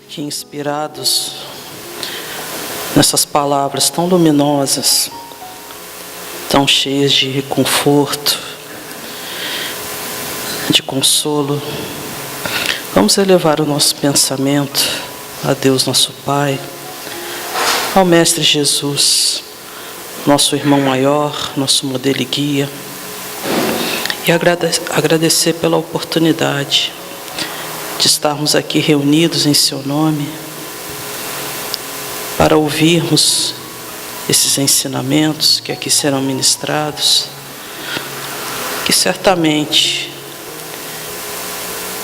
que, inspirados nessas palavras tão luminosas, tão cheias de conforto, de consolo, vamos elevar o nosso pensamento a Deus nosso Pai, ao Mestre Jesus, nosso irmão maior, nosso modelo e guia, e agradecer pela oportunidade de estarmos aqui reunidos em seu nome, para ouvirmos esses ensinamentos que aqui serão ministrados, que certamente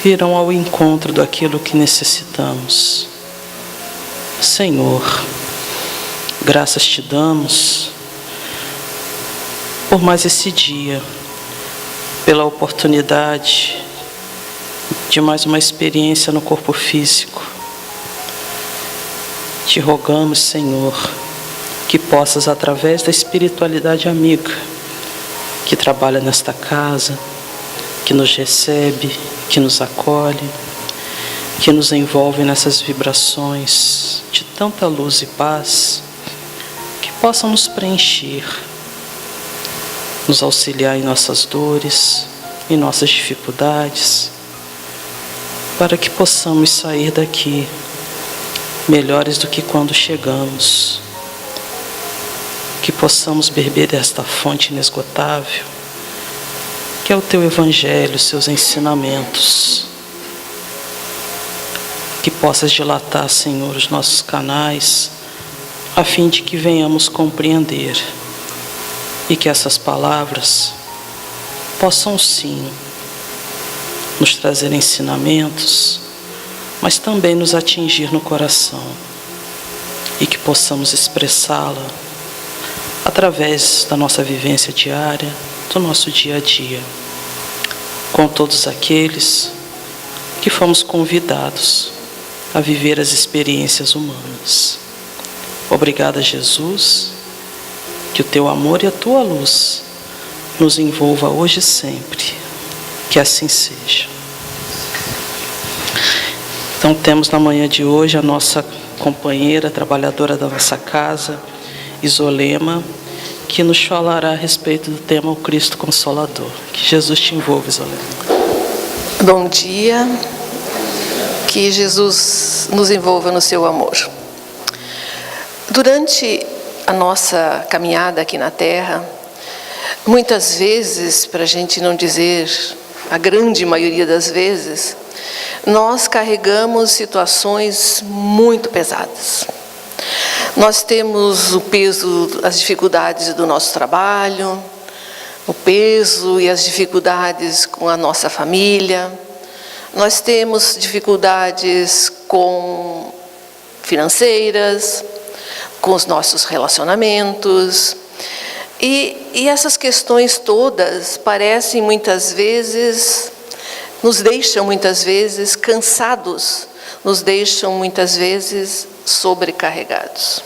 irão ao encontro daquilo que necessitamos. Senhor, graças te damos por mais esse dia, pela oportunidade de mais uma experiência no corpo físico. Te rogamos, Senhor, que possas, através da espiritualidade amiga que trabalha nesta casa, que nos recebe, que nos acolhe, que nos envolve nessas vibrações de tanta luz e paz, que possam nos preencher, nos auxiliar em nossas dores, em nossas dificuldades, para que possamos sair daqui melhores do que quando chegamos, que possamos beber desta fonte inesgotável, que é o Teu Evangelho, seus ensinamentos, que possas dilatar, Senhor, os nossos canais, a fim de que venhamos compreender e que essas palavras possam sim nos trazer ensinamentos, mas também nos atingir no coração, e que possamos expressá-la através da nossa vivência diária, do nosso dia a dia, com todos aqueles que fomos convidados a viver as experiências humanas. Obrigada, Jesus, que o Teu amor e a Tua luz nos envolva hoje e sempre, que assim seja. Então temos na manhã de hoje a nossa companheira, trabalhadora da nossa casa, Isolema, que nos falará a respeito do tema O Cristo Consolador. Que Jesus te envolva, Isolema. Bom dia, que Jesus nos envolva no seu amor. Durante a nossa caminhada aqui na Terra, muitas vezes, para a gente não dizer a grande maioria das vezes, nós carregamos situações muito pesadas. Nós temos o peso, as dificuldades do nosso trabalho, o peso e as dificuldades com a nossa família. Nós temos dificuldades financeiras, com os nossos relacionamentos. E essas questões todas parecem muitas vezes, nos deixam muitas vezes cansados, nos deixam muitas vezes sobrecarregados.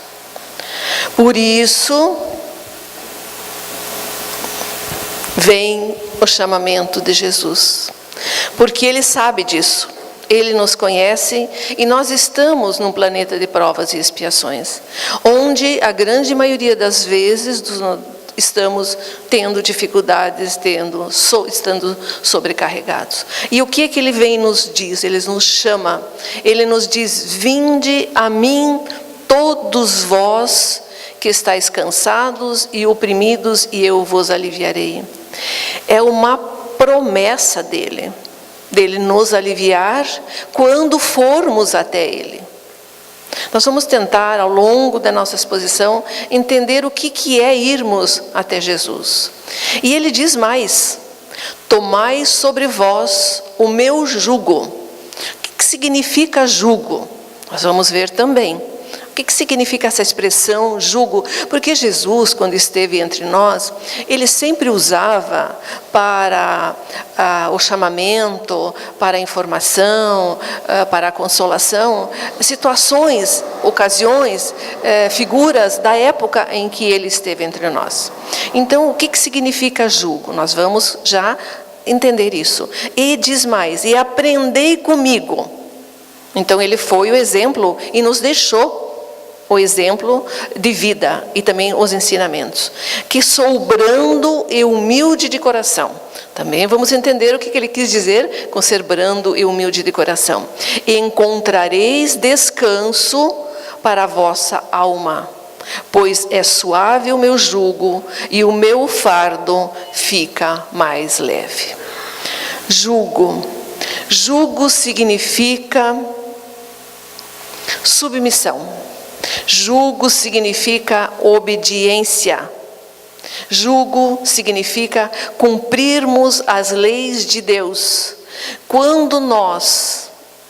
Por isso, vem o chamamento de Jesus, porque Ele sabe disso, Ele nos conhece e nós estamos num planeta de provas e expiações, onde a grande maioria das vezes estamos tendo dificuldades, estando sobrecarregados. E o que é que Ele vem e nos diz? Ele nos chama, Ele nos diz: vinde a mim todos vós que estáis cansados e oprimidos, e eu vos aliviarei. É uma promessa dele nos aliviar quando formos até Ele. Nós vamos tentar, ao longo da nossa exposição, entender o que é irmos até Jesus. E Ele diz mais: tomai sobre vós o meu jugo. O que significa jugo? Nós vamos ver também. O que significa essa expressão jugo? Porque Jesus, quando esteve entre nós, Ele sempre usava para o chamamento, para a informação, para a consolação, situações, ocasiões, figuras da época em que Ele esteve entre nós. Então, o que significa jugo? Nós vamos já entender isso. E diz mais: e aprendei comigo. Então ele foi o exemplo e nos deixou o exemplo de vida e também os ensinamentos. Que sou brando e humilde de coração. Também vamos entender o que ele quis dizer com ser brando e humilde de coração. E encontrareis descanso para a vossa alma, pois é suave o meu jugo e o meu fardo fica mais leve. Jugo. Jugo significa submissão. Jugo significa obediência. Jugo significa cumprirmos as leis de Deus. Quando nós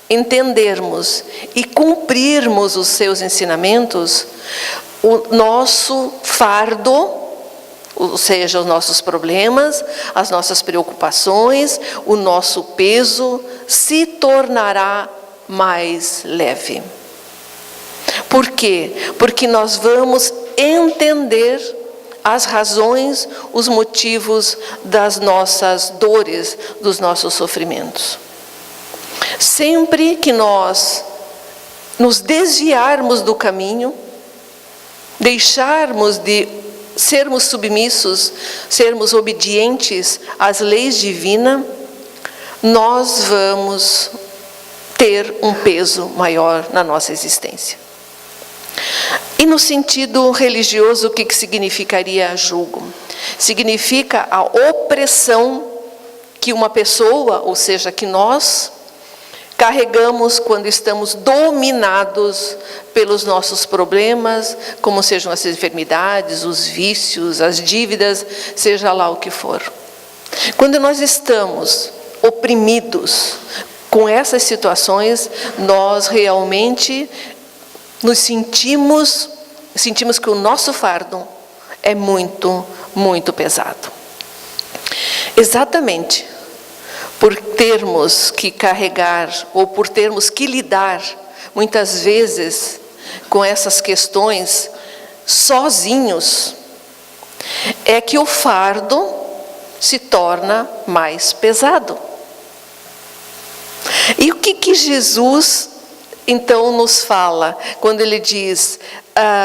entendermos e cumprirmos os seus ensinamentos, o nosso fardo, ou seja, os nossos problemas, as nossas preocupações, o nosso peso se tornará mais leve. Por quê? Porque nós vamos entender as razões, os motivos das nossas dores, dos nossos sofrimentos. Sempre que nós nos desviarmos do caminho, deixarmos de sermos submissos, sermos obedientes às leis divinas, nós vamos ter um peso maior na nossa existência. E no sentido religioso, o que significaria jugo? Significa a opressão que uma pessoa, ou seja, que nós carregamos quando estamos dominados pelos nossos problemas, como sejam as enfermidades, os vícios, as dívidas, seja lá o que for. Quando nós estamos oprimidos com essas situações, nós realmente nos sentimos que o nosso fardo é muito, muito pesado. Exatamente por termos que carregar ou por termos que lidar muitas vezes com essas questões sozinhos, é que o fardo se torna mais pesado. E o que Jesus então nos fala quando ele diz: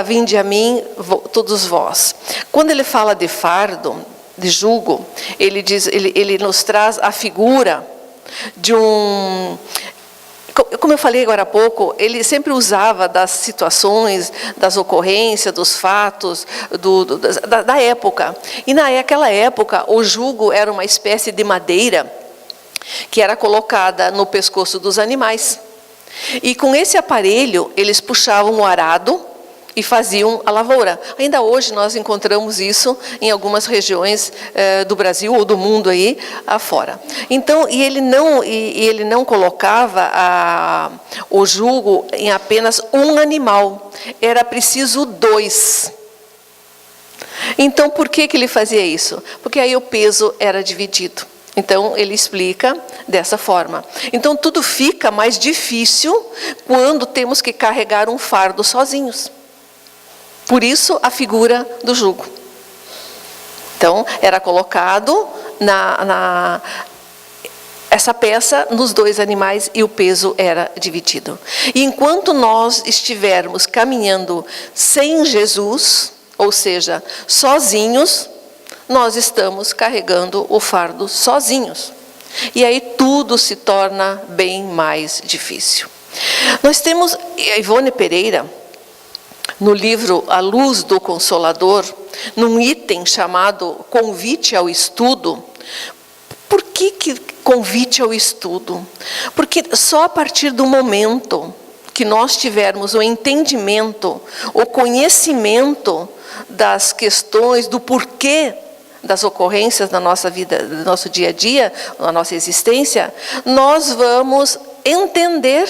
vinde a mim todos vós? Quando ele fala de fardo, de jugo, ele nos traz a figura de um... Como eu falei agora há pouco, ele sempre usava das situações, das ocorrências, dos fatos da época. E naquela época, o jugo era uma espécie de madeira que era colocada no pescoço dos animais. E com esse aparelho, eles puxavam o arado e faziam a lavoura. Ainda hoje nós encontramos isso em algumas regiões do Brasil ou do mundo aí afora. Então, ele não colocava o jugo em apenas um animal, era preciso 2. Então, por que ele fazia isso? Porque aí o peso era dividido. Então, ele explica dessa forma. Então, tudo fica mais difícil quando temos que carregar um fardo sozinhos. Por isso, a figura do jugo. Então, era colocado essa peça nos 2 animais e o peso era dividido. E enquanto nós estivermos caminhando sem Jesus, ou seja, sozinhos, nós estamos carregando o fardo sozinhos. E aí tudo se torna bem mais difícil. Nós temos a Ivone Pereira, no livro A Luz do Consolador, num item chamado Convite ao Estudo. Por que convite ao estudo? Porque só a partir do momento que nós tivermos o entendimento, o conhecimento das questões, do porquê das ocorrências na nossa vida, no nosso dia a dia, na nossa existência, nós vamos entender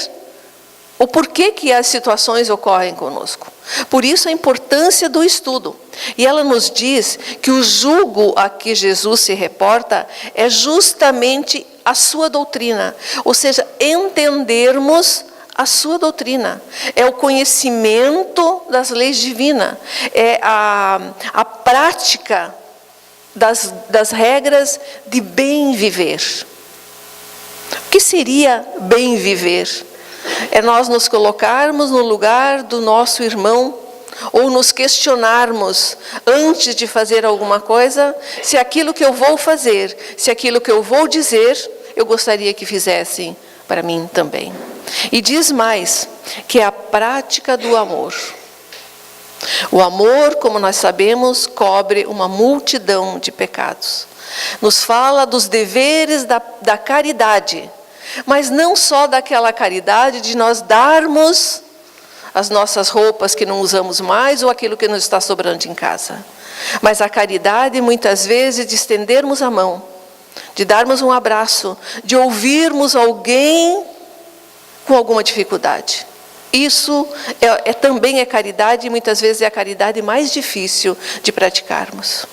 o porquê que as situações ocorrem conosco. Por isso a importância do estudo. E ela nos diz que o jugo a que Jesus se reporta é justamente a sua doutrina, ou seja, entendermos a sua doutrina, é o conhecimento das leis divinas, é a prática das regras de bem viver. O que seria bem viver? É nós nos colocarmos no lugar do nosso irmão, ou nos questionarmos antes de fazer alguma coisa, se aquilo que eu vou fazer, se aquilo que eu vou dizer, eu gostaria que fizessem para mim também. E diz mais, que é a prática do amor. O amor, como nós sabemos, cobre uma multidão de pecados. Nos fala dos deveres da caridade, mas não só daquela caridade de nós darmos as nossas roupas que não usamos mais ou aquilo que nos está sobrando em casa. Mas a caridade, muitas vezes, de estendermos a mão, de darmos um abraço, de ouvirmos alguém com alguma dificuldade. Isso também é caridade, e muitas vezes é a caridade mais difícil de praticarmos.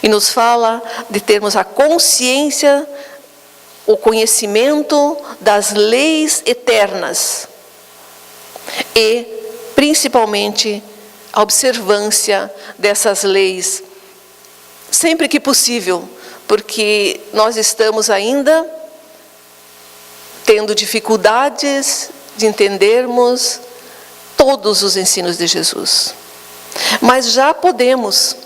E nos fala de termos a consciência, o conhecimento das leis eternas e, principalmente, a observância dessas leis, sempre que possível, porque nós estamos ainda tendo dificuldades de entendermos todos os ensinos de Jesus. Mas já podemos,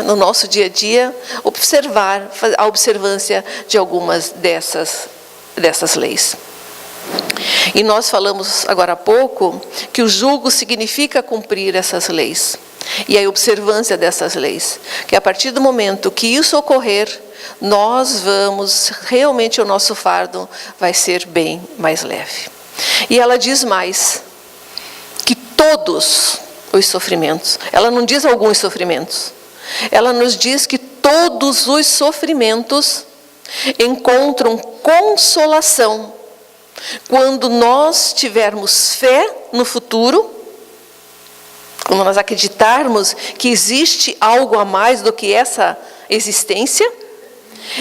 no nosso dia a dia, observar a observância de algumas dessas leis. E nós falamos agora há pouco que o jugo significa cumprir essas leis. E a observância dessas leis. Que a partir do momento que isso ocorrer, nós vamos, realmente o nosso fardo vai ser bem mais leve. E ela diz mais, que todos os sofrimentos, ela não diz alguns sofrimentos, ela nos diz que todos os sofrimentos encontram consolação quando nós tivermos fé no futuro, quando nós acreditarmos que existe algo a mais do que essa existência,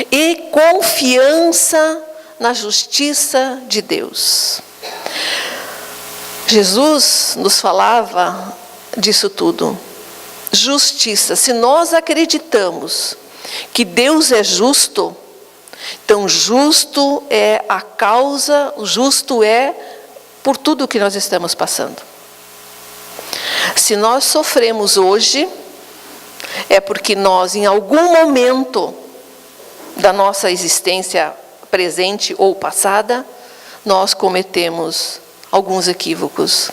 e confiança na justiça de Deus. Jesus nos falava disso tudo. Justiça. Se nós acreditamos que Deus é justo, então justo é a causa, justo é por tudo que nós estamos passando. Se nós sofremos hoje, é porque nós, em algum momento da nossa existência presente ou passada, nós cometemos alguns equívocos,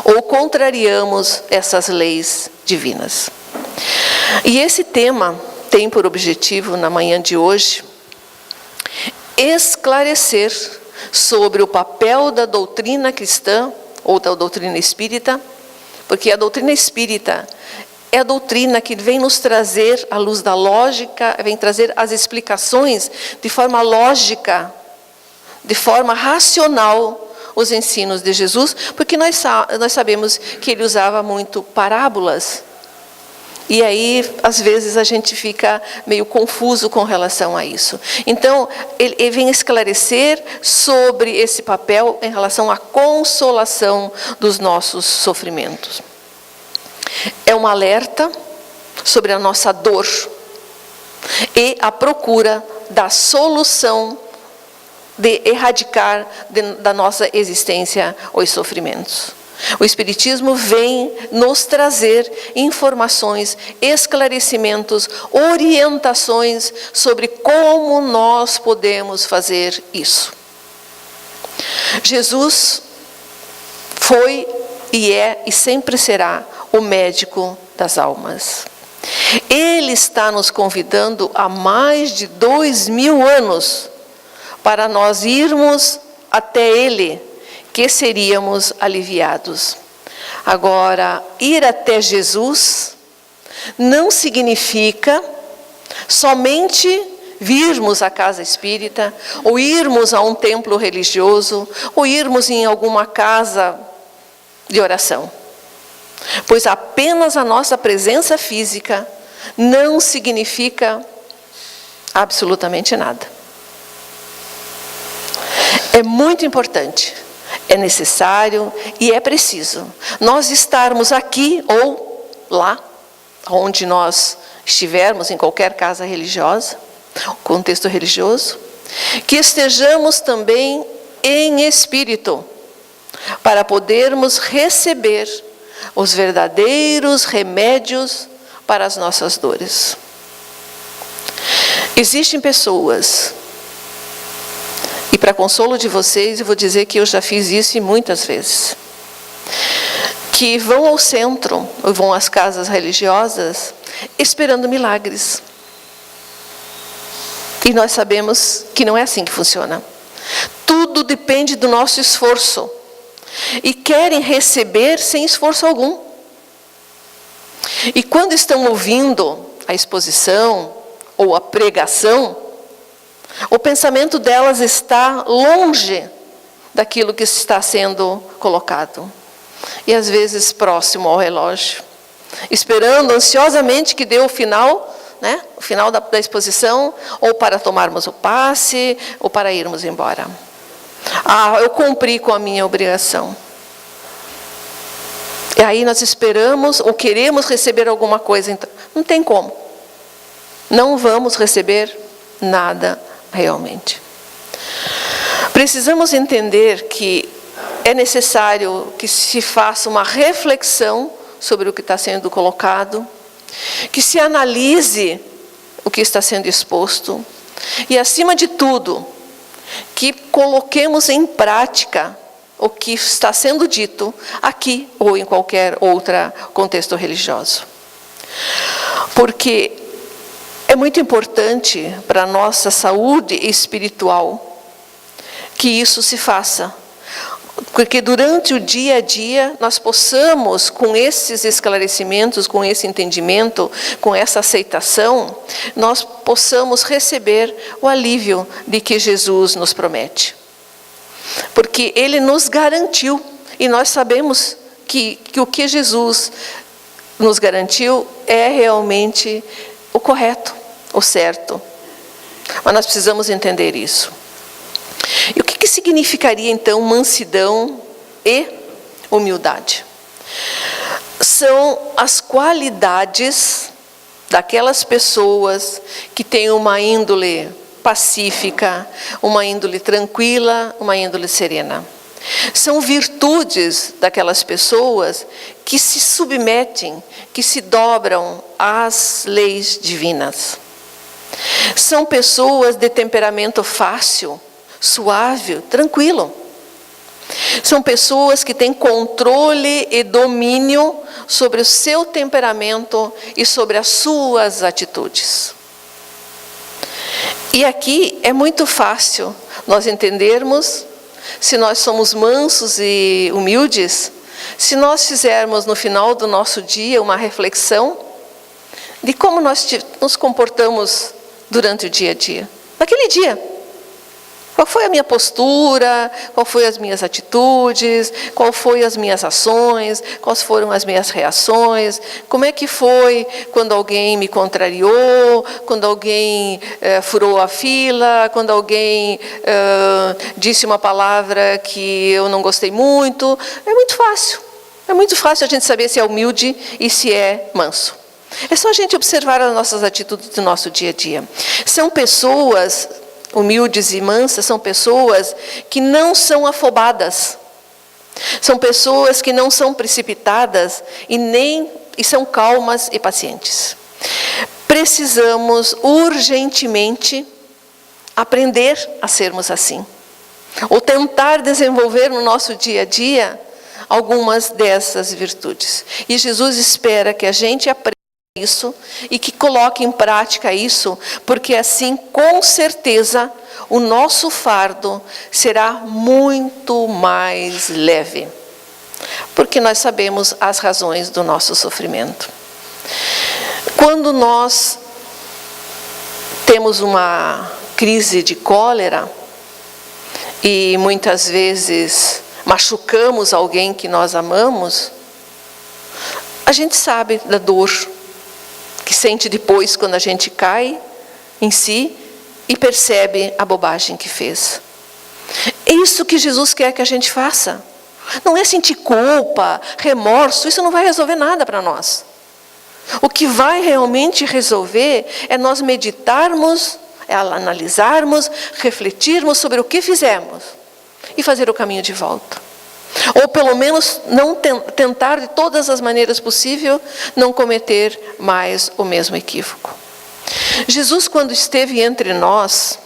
ou contrariamos essas leis divinas. E esse tema tem por objetivo, na manhã de hoje, esclarecer sobre o papel da doutrina cristã, ou da doutrina espírita, porque a doutrina espírita é a doutrina que vem nos trazer, à luz da lógica, vem trazer as explicações de forma lógica, de forma racional, os ensinos de Jesus, porque nós sabemos que ele usava muito parábolas. E aí, às vezes, a gente fica meio confuso com relação a isso. Então, ele vem esclarecer sobre esse papel em relação à consolação dos nossos sofrimentos. É um alerta sobre a nossa dor e a procura da solução de erradicar da nossa existência os sofrimentos. O Espiritismo vem nos trazer informações, esclarecimentos, orientações sobre como nós podemos fazer isso. Jesus foi e é e sempre será o médico das almas. Ele está nos convidando há mais de 2000 anos para nós irmos até Ele, que seríamos aliviados. Agora, ir até Jesus não significa somente virmos à casa espírita, ou irmos a um templo religioso, ou irmos em alguma casa de oração. Pois apenas a nossa presença física não significa absolutamente nada. É muito importante, é necessário e é preciso nós estarmos aqui ou lá, onde nós estivermos, em qualquer casa religiosa, contexto religioso, que estejamos também em espírito, para podermos receber os verdadeiros remédios para as nossas dores. Existem pessoas, e para consolo de vocês, eu vou dizer que eu já fiz isso muitas vezes, que vão ao centro, ou vão às casas religiosas, esperando milagres. E nós sabemos que não é assim que funciona. Tudo depende do nosso esforço. E querem receber sem esforço algum. E quando estão ouvindo a exposição ou a pregação, o pensamento delas está longe daquilo que está sendo colocado. E às vezes próximo ao relógio, esperando ansiosamente que dê o final, né? O final da exposição, ou para tomarmos o passe, ou para irmos embora. Eu cumpri com a minha obrigação. E aí nós esperamos, ou queremos receber alguma coisa, então não tem como. Não vamos receber nada realmente. Precisamos entender que é necessário que se faça uma reflexão sobre o que está sendo colocado, que se analise o que está sendo exposto e, acima de tudo, que coloquemos em prática o que está sendo dito aqui ou em qualquer outro contexto religioso. Porque é muito importante para a nossa saúde espiritual que isso se faça. Porque durante o dia a dia nós possamos, com esses esclarecimentos, com esse entendimento, com essa aceitação, nós possamos receber o alívio de que Jesus nos promete. Porque Ele nos garantiu, e nós sabemos que o que Jesus nos garantiu é realmente o correto, o certo. Mas nós precisamos entender isso. E o que significaria então mansidão e humildade? São as qualidades daquelas pessoas que têm uma índole pacífica, uma índole tranquila, uma índole serena. São virtudes daquelas pessoas que se submetem, que se dobram às leis divinas. São pessoas de temperamento fácil, suave, tranquilo. São pessoas que têm controle e domínio sobre o seu temperamento e sobre as suas atitudes. E aqui é muito fácil nós entendermos se nós somos mansos e humildes, se nós fizermos no final do nosso dia uma reflexão de como nós nos comportamos durante o dia a dia. Naquele dia. Qual foi a minha postura? Qual foram as minhas atitudes? Qual foram as minhas ações? Quais foram as minhas reações? Como é que foi quando alguém me contrariou? Quando alguém furou a fila? Quando alguém disse uma palavra que eu não gostei muito? É muito fácil. É muito fácil a gente saber se é humilde e se é manso. É só a gente observar as nossas atitudes do nosso dia a dia. São pessoas humildes e mansas, são pessoas que não são afobadas. São pessoas que não são precipitadas e são calmas e pacientes. Precisamos urgentemente aprender a sermos assim. Ou tentar desenvolver no nosso dia a dia algumas dessas virtudes. E Jesus espera que a gente aprenda isso e que coloque em prática isso, porque assim, com certeza, o nosso fardo será muito mais leve. Porque nós sabemos as razões do nosso sofrimento. Quando nós temos uma crise de cólera e muitas vezes machucamos alguém que nós amamos, a gente sabe da dor que sente depois quando a gente cai em si e percebe a bobagem que fez. É isso que Jesus quer que a gente faça. Não é sentir culpa, remorso, isso não vai resolver nada para nós. O que vai realmente resolver é nós meditarmos, é analisarmos, refletirmos sobre o que fizemos e fazer o caminho de volta. Ou pelo menos não tentar de todas as maneiras possíveis não cometer mais o mesmo equívoco. Jesus, quando esteve entre nós,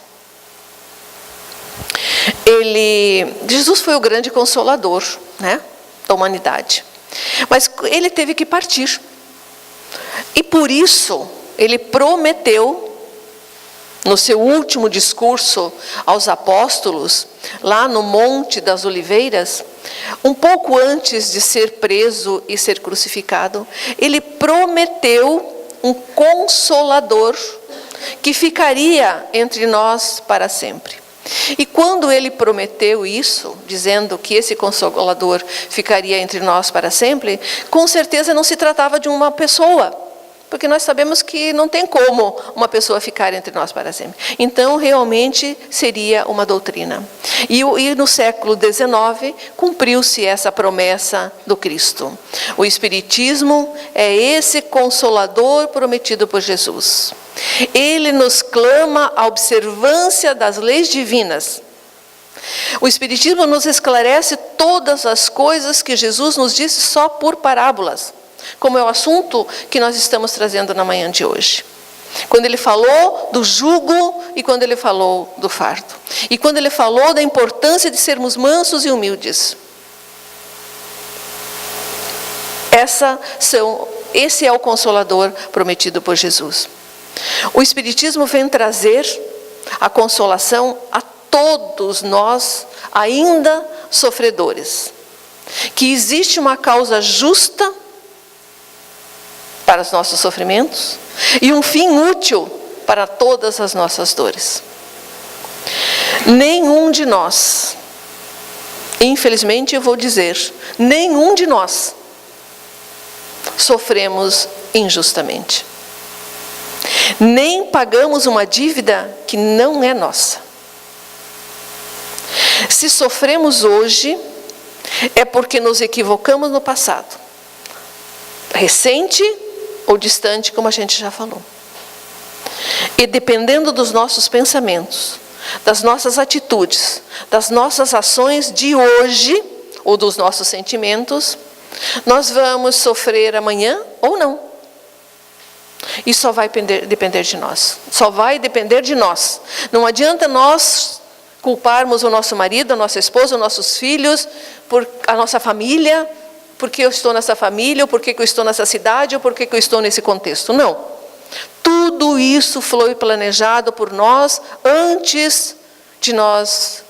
Jesus foi o grande consolador, né, da humanidade. Mas ele teve que partir. E por isso, ele prometeu, no seu último discurso aos apóstolos, lá no Monte das Oliveiras, um pouco antes de ser preso e ser crucificado, ele prometeu um consolador que ficaria entre nós para sempre. E quando ele prometeu isso, dizendo que esse consolador ficaria entre nós para sempre, com certeza não se tratava de uma pessoa, porque nós sabemos que não tem como uma pessoa ficar entre nós para sempre. Então, realmente, seria uma doutrina. E no século XIX, cumpriu-se essa promessa do Cristo. O Espiritismo é esse consolador prometido por Jesus. Ele nos clama a observância das leis divinas. O Espiritismo nos esclarece todas as coisas que Jesus nos disse só por parábolas, como é o assunto que nós estamos trazendo na manhã de hoje. Quando ele falou do jugo e quando ele falou do fardo. E quando ele falou da importância de sermos mansos e humildes. Esse é o Consolador prometido por Jesus. O Espiritismo vem trazer a consolação a todos nós, ainda sofredores. Que existe uma causa justa para os nossos sofrimentos e um fim útil para todas as nossas dores. Nenhum de nós, infelizmente eu vou dizer, nenhum de nós sofremos injustamente. Nem pagamos uma dívida que não é nossa. Se sofremos hoje, é porque nos equivocamos no passado. Recente ou distante, como a gente já falou. E dependendo dos nossos pensamentos, das nossas atitudes, das nossas ações de hoje, ou dos nossos sentimentos, nós vamos sofrer amanhã ou não. E só vai depender de nós. Só vai depender de nós. Não adianta nós culparmos o nosso marido, a nossa esposa, os nossos filhos, por a nossa família, porque eu estou nessa família, ou porque eu estou nessa cidade, ou porque eu estou nesse contexto. Não. Tudo isso foi planejado por nós antes de nós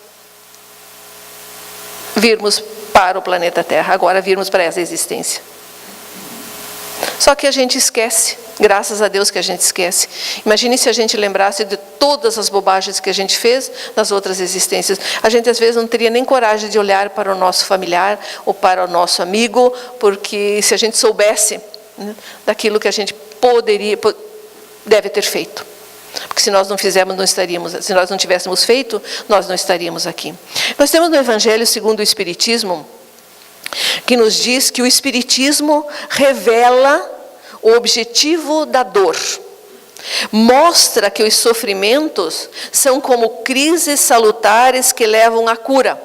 virmos para o planeta Terra, agora virmos para essa existência. Só que a gente esquece, graças a Deus que a gente esquece. Imagine se a gente lembrasse de todas as bobagens que a gente fez nas outras existências. A gente às vezes não teria nem coragem de olhar para o nosso familiar ou para o nosso amigo, porque se a gente soubesse, né, daquilo que a gente deve ter feito. Porque se nós não fizermos, não estaríamos, se nós não tivéssemos feito, nós não estaríamos aqui. Nós temos no Evangelho segundo o Espiritismo, que nos diz que o Espiritismo revela o objetivo da dor. Mostra que os sofrimentos são como crises salutares que levam à cura,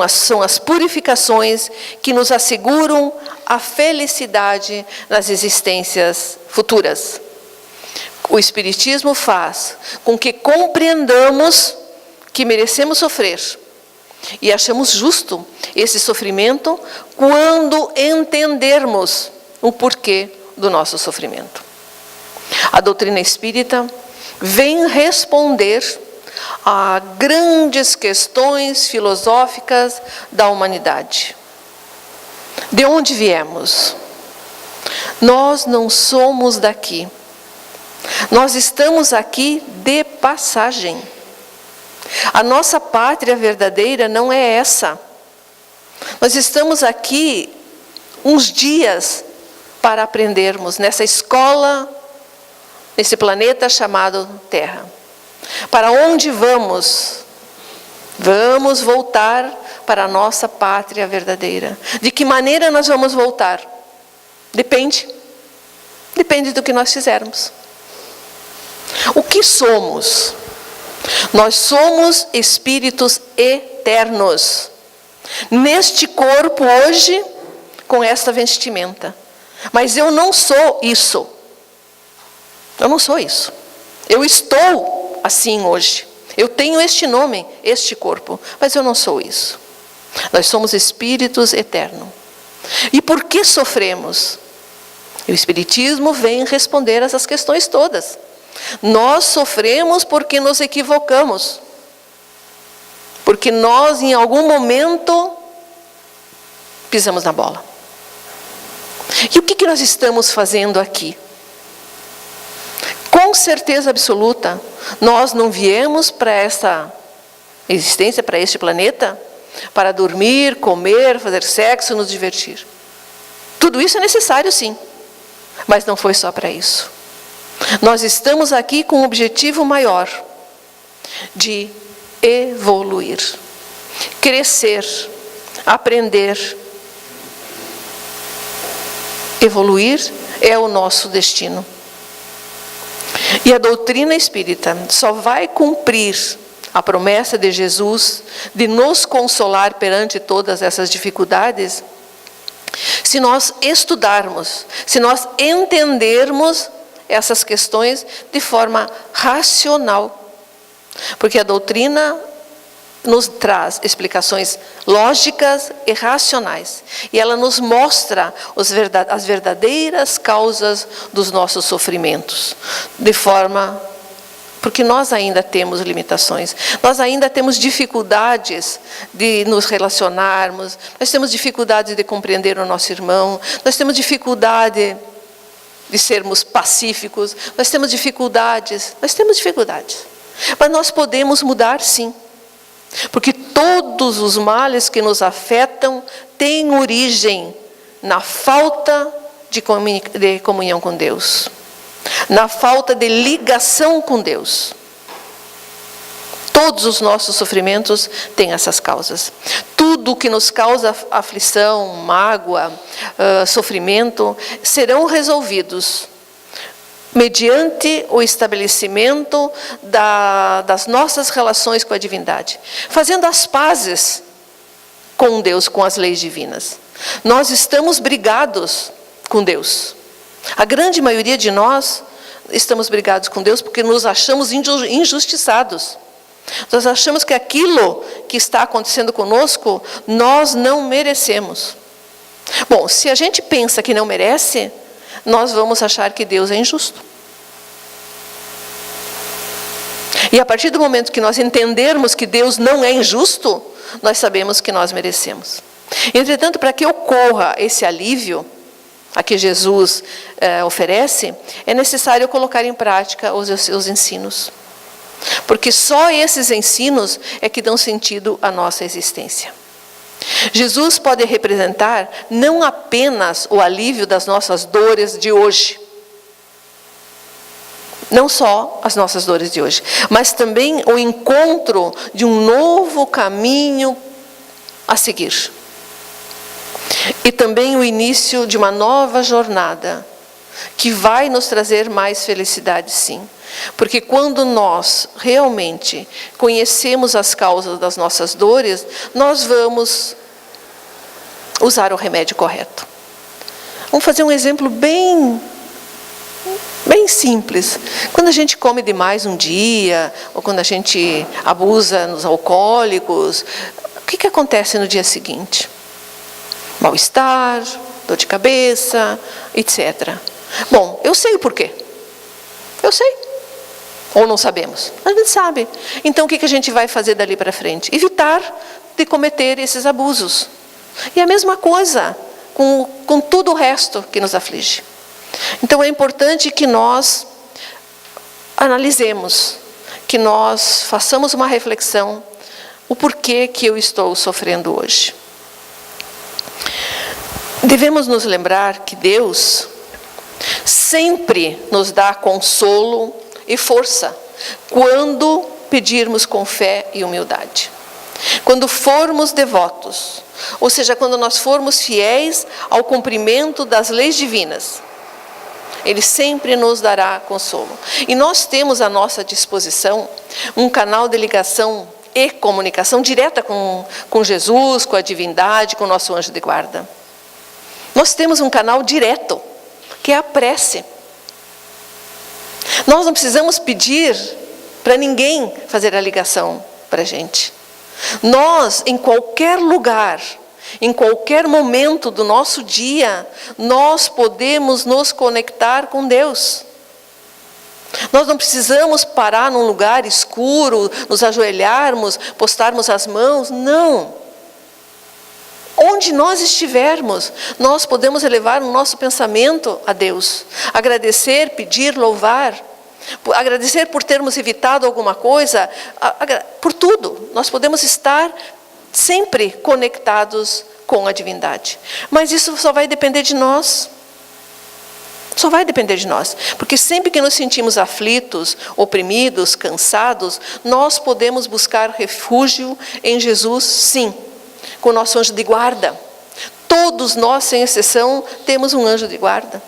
são as purificações que nos asseguram a felicidade nas existências futuras. O Espiritismo faz com que compreendamos que merecemos sofrer e achamos justo esse sofrimento quando entendermos o porquê do nosso sofrimento. A doutrina espírita vem responder a grandes questões filosóficas da humanidade. De onde viemos? Nós não somos daqui. Nós estamos aqui de passagem. A nossa pátria verdadeira não é essa. Nós estamos aqui uns dias para aprendermos nessa escola, nesse planeta chamado Terra. Para onde vamos? Vamos voltar para a nossa pátria verdadeira. De que maneira nós vamos voltar? Depende do que nós fizermos. O que somos? Nós somos espíritos eternos. neste corpo hoje, com esta vestimenta. Mas eu não sou isso. Eu não sou isso. Eu estou assim hoje. Eu tenho este nome, este corpo, mas eu não sou isso. Nós somos espíritos eternos. E por que sofremos? E o Espiritismo vem responder essas questões todas. Nós sofremos porque nos equivocamos. Porque nós, em algum momento, pisamos na bola. E o que nós estamos fazendo aqui? Com certeza absoluta, nós não viemos para essa existência, para este planeta, para dormir, comer, fazer sexo, nos divertir. Tudo isso é necessário, sim, mas não foi só para isso. Nós estamos aqui com um objetivo maior, de evoluir, crescer, aprender. Evoluir é o nosso destino. E a doutrina espírita só vai cumprir a promessa de Jesus de nos consolar perante todas essas dificuldades se nós estudarmos, se nós entendermos essas questões de forma racional. Porque a doutrina nos traz explicações lógicas e racionais. E ela nos mostra as verdadeiras causas dos nossos sofrimentos. Porque nós ainda temos limitações. Nós ainda temos dificuldades de nos relacionarmos. Nós temos dificuldade de compreender o nosso irmão. Nós temos dificuldade de sermos pacíficos. Nós temos dificuldades. Mas nós podemos mudar, sim. Porque todos os males que nos afetam têm origem na falta de comunhão com Deus, na falta de ligação com Deus. Todos os nossos sofrimentos têm essas causas. Tudo que nos causa aflição, mágoa, sofrimento, serão resolvidos mediante o estabelecimento das nossas relações com a divindade, fazendo as pazes com Deus, com as leis divinas. Nós estamos brigados com Deus. A grande maioria de nós estamos brigados com Deus porque nos achamos injustiçados. Nós achamos que aquilo que está acontecendo conosco, nós não merecemos. Bom, se a gente pensa que não merece, nós vamos achar que Deus é injusto. E a partir do momento que nós entendermos que Deus não é injusto, nós sabemos que nós merecemos. Entretanto, para que ocorra esse alívio a que Jesus oferece, é necessário colocar em prática os ensinos. Porque só esses ensinos é que dão sentido à nossa existência. Jesus pode representar não apenas o alívio das nossas dores de hoje, não só as nossas dores de hoje, mas também o encontro de um novo caminho a seguir. E também o início de uma nova jornada, que vai nos trazer mais felicidade, sim. Porque quando nós realmente conhecemos as causas das nossas dores, nós vamos usar o remédio correto. Vamos fazer um exemplo bem simples. Quando a gente come demais um dia, ou quando a gente abusa nos alcoólicos, o que acontece no dia seguinte? Mal-estar, dor de cabeça, etc. Bom, eu sei o porquê. Eu sei. Ou não sabemos? A gente sabe. Então o que a gente vai fazer dali para frente? Evitar de cometer esses abusos. E a mesma coisa com tudo o resto que nos aflige. Então é importante que nós analisemos, que nós façamos uma reflexão, o porquê que eu estou sofrendo hoje. Devemos nos lembrar que Deus sempre nos dá consolo e força quando pedirmos com fé e humildade. Quando formos devotos, ou seja, quando nós formos fiéis ao cumprimento das leis divinas, Ele sempre nos dará consolo. E nós temos à nossa disposição um canal de ligação e comunicação direta com Jesus, com a divindade, com o nosso anjo de guarda. Nós temos um canal direto, que é a prece. Nós não precisamos pedir para ninguém fazer a ligação para a gente. Nós, em qualquer lugar, em qualquer momento do nosso dia, nós podemos nos conectar com Deus. Nós não precisamos parar num lugar escuro, nos ajoelharmos, postarmos as mãos, não. Onde nós estivermos, nós podemos elevar o nosso pensamento a Deus, agradecer, pedir, louvar, agradecer por termos evitado alguma coisa, por tudo. Nós podemos estar sempre conectados com a divindade. Mas isso só vai depender de nós. Só vai depender de nós. Porque sempre que nos sentimos aflitos, oprimidos, cansados, nós podemos buscar refúgio em Jesus, sim. Com o nosso anjo de guarda. Todos nós, sem exceção, temos um anjo de guarda.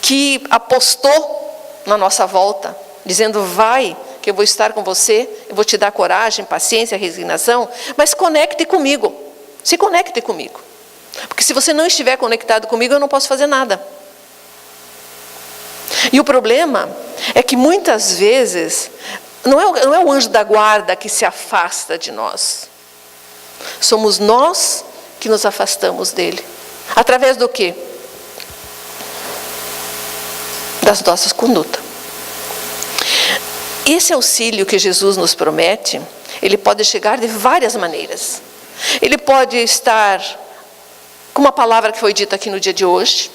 Que apostou na nossa volta, dizendo, vai, que eu vou estar com você, eu vou te dar coragem, paciência, resignação, mas conecte comigo, se conecte comigo. Porque se você não estiver conectado comigo, eu não posso fazer nada. E o problema é que muitas vezes, não é o anjo da guarda que se afasta de nós. Somos nós que nos afastamos dele. Através do quê? Das nossas condutas. Esse auxílio que Jesus nos promete, ele pode chegar de várias maneiras. Ele pode estar com uma palavra que foi dita aqui no dia de hoje,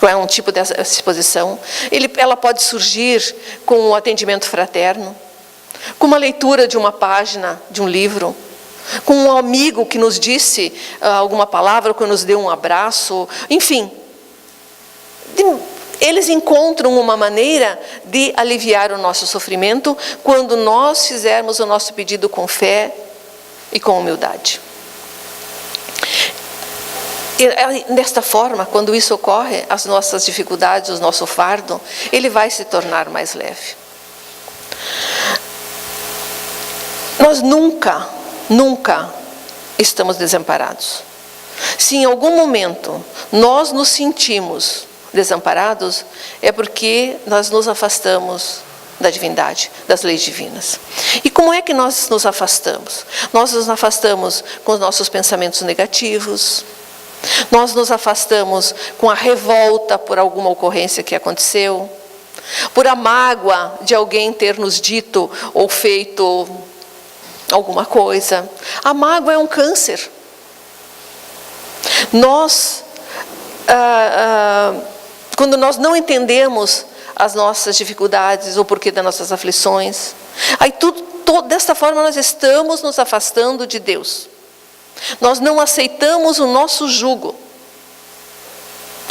é um tipo dessa exposição. Ela pode surgir com um atendimento fraterno, com uma leitura de uma página de um livro, com um amigo que nos disse alguma palavra, que nos deu um abraço, enfim. Eles encontram uma maneira de aliviar o nosso sofrimento quando nós fizermos o nosso pedido com fé e com humildade. E desta forma, quando isso ocorre, as nossas dificuldades, o nosso fardo, ele vai se tornar mais leve. Nós nunca estamos desamparados. Se em algum momento nós nos sentimos desamparados, é porque nós nos afastamos da divindade, das leis divinas. E como é que nós nos afastamos? Nós nos afastamos com os nossos pensamentos negativos, nós nos afastamos com a revolta por alguma ocorrência que aconteceu, por a mágoa de alguém ter nos dito ou feito alguma coisa. A mágoa é um câncer. Quando nós não entendemos as nossas dificuldades, o porquê das nossas aflições, aí desta forma nós estamos nos afastando de Deus. Nós não aceitamos o nosso jugo,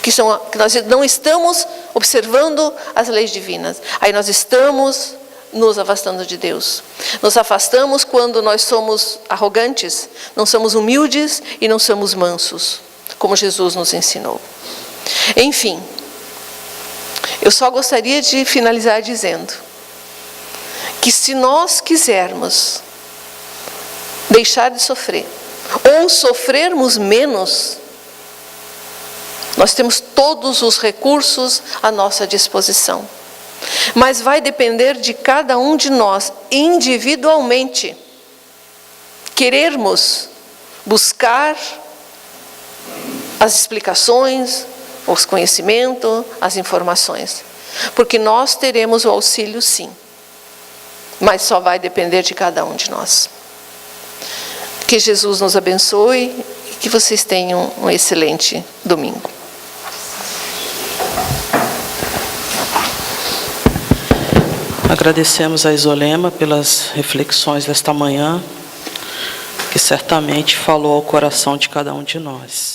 que nós não estamos observando as leis divinas. Aí nós estamos nos afastando de Deus. Nos afastamos quando nós somos arrogantes, não somos humildes e não somos mansos, como Jesus nos ensinou. Enfim, eu só gostaria de finalizar dizendo que se nós quisermos deixar de sofrer, ou sofrermos menos, nós temos todos os recursos à nossa disposição. Mas vai depender de cada um de nós, individualmente, querermos buscar as explicações, os conhecimentos, as informações. Porque nós teremos o auxílio, sim. Mas só vai depender de cada um de nós. Que Jesus nos abençoe e que vocês tenham um excelente domingo. Agradecemos a Isolema pelas reflexões desta manhã, que certamente falou ao coração de cada um de nós.